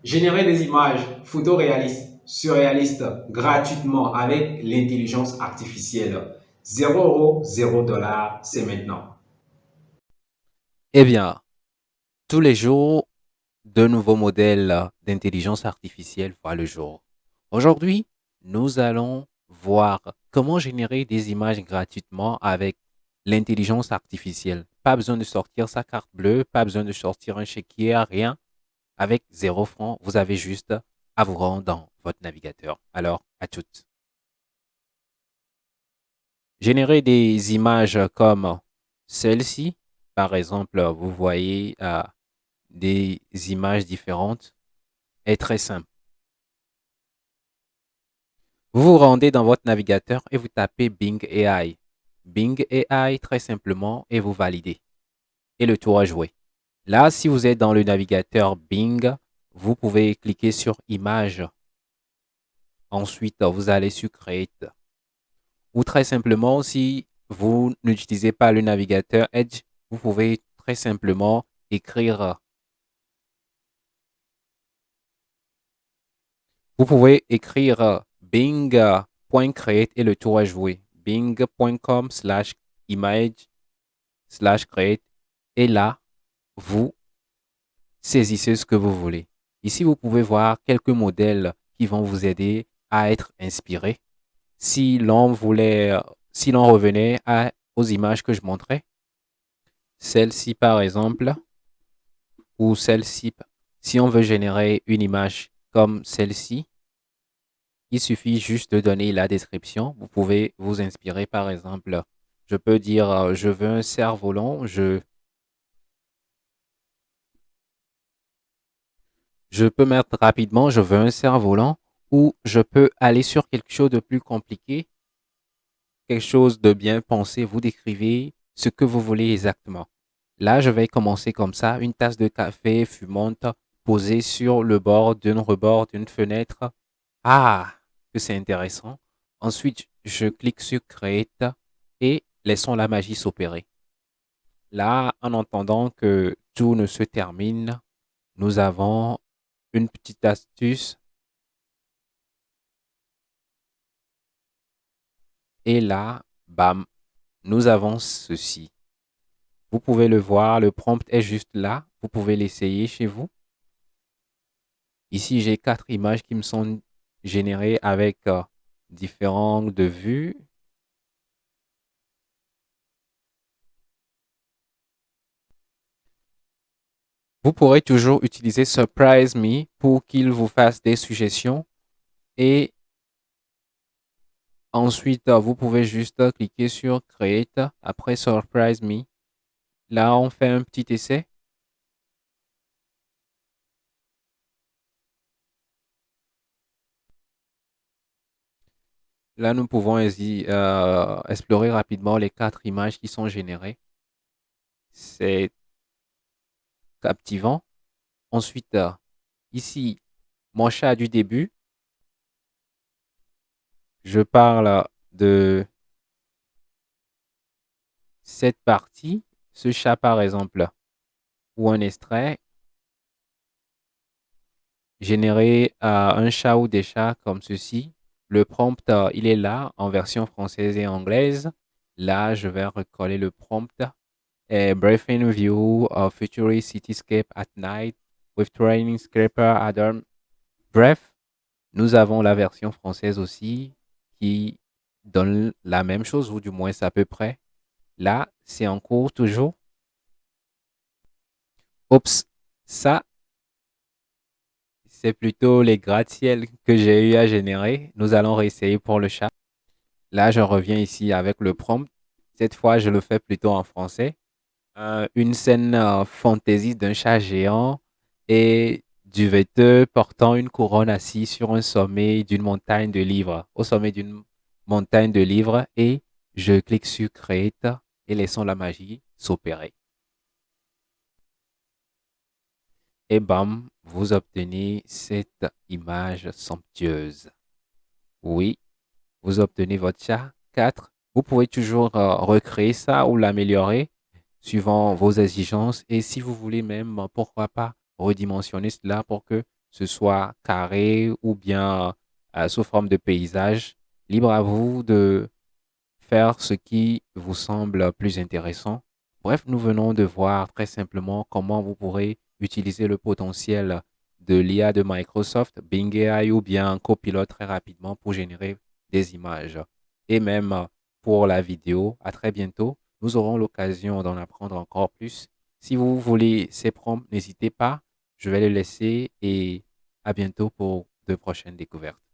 Générer des images photoréalistes, surréalistes gratuitement avec l'intelligence artificielle. 0 €, 0 $, c'est maintenant. Eh bien, tous les jours, de nouveaux modèles d'intelligence artificielle voient le jour. Aujourd'hui, nous allons voir comment générer des images gratuitement avec l'intelligence artificielle. Pas besoin de sortir sa carte bleue, pas besoin de sortir un chéquier, rien. Avec 0 francs, vous avez juste à vous rendre dans votre navigateur. Alors, à toutes. Générer des images comme celle-ci, par exemple, vous voyez des images différentes, est très simple. Vous vous rendez dans votre navigateur et vous tapez Bing AI. Bing AI très simplement et vous validez. Et le tour à jouer. Là, si vous êtes dans le navigateur Bing, vous pouvez cliquer sur Image. Ensuite, vous allez sur Create. Ou très simplement, si vous n'utilisez pas le navigateur Edge, vous pouvez très simplement écrire. Vous pouvez écrire bing.create et le tour à jouer. bing.com/image/create. Et là, vous saisissez ce que vous voulez. Ici, vous pouvez voir quelques modèles qui vont vous aider à être inspiré. Si l'on voulait, si l'on revenait aux images que je montrais, celle-ci par exemple, ou celle-ci, si on veut générer une image comme celle-ci, il suffit juste de donner la description. Vous pouvez vous inspirer par exemple. Je peux dire, je veux un cerf-volant, je peux mettre rapidement, je veux un cerf-volant, ou je peux aller sur quelque chose de plus compliqué, quelque chose de bien pensé. Vous décrivez ce que vous voulez exactement. Là, je vais commencer comme ça, une tasse de café fumante posée sur le bord d'un rebord d'une fenêtre. Ah, que c'est intéressant. Ensuite, je clique sur Create et laissons la magie s'opérer. Là, en entendant que tout ne se termine, nous avons une petite astuce. Et là, bam, nous avons ceci. Vous pouvez le voir, le prompt est juste là. Vous pouvez l'essayer chez vous. Ici, j'ai 4 images qui me sont générées avec différentes de vues. Vous pourrez toujours utiliser Surprise Me pour qu'il vous fasse des suggestions. Et ensuite, vous pouvez juste cliquer sur Create après Surprise Me. Là, on fait un petit essai. Là, nous pouvons explorer rapidement les 4 images qui sont générées. C'est captivant. Ensuite, ici, mon chat du début. Je parle de cette partie, ce chat par exemple, ou un extrait, générer un chat ou des chats comme ceci. Le prompt, il est là en version française et anglaise. Là, je vais recoller le prompt. A briefing view of futurist cityscape at night with training scraper Adam. Bref, nous avons la version française aussi qui donne la même chose, ou du moins c'est à peu près. Là, c'est en cours toujours. Oups, ça, c'est plutôt les gratte-ciel que j'ai eu à générer. Nous allons réessayer pour le chat. Là, je reviens ici avec le prompt. Cette fois, je le fais plutôt en français. Une scène fantaisie d'un chat géant et du vêteux portant une couronne assis sur un sommet d'une montagne de livres, au sommet d'une montagne de livres, et je clique sur Create et laissons la magie s'opérer. Et bam, vous obtenez cette image somptueuse. Oui, vous obtenez votre chat 4. Vous pouvez toujours recréer ça ou l'améliorer suivant vos exigences. Et si vous voulez même, pourquoi pas, redimensionner cela pour que ce soit carré ou bien sous forme de paysage. Libre à vous de faire ce qui vous semble plus intéressant. Bref, nous venons de voir très simplement comment vous pourrez utiliser le potentiel de l'IA de Microsoft, Bing AI ou bien Copilot très rapidement pour générer des images et même pour la vidéo. À très bientôt. Nous aurons l'occasion d'en apprendre encore plus. Si vous voulez ces prompts, n'hésitez pas. Je vais les laisser et à bientôt pour de prochaines découvertes.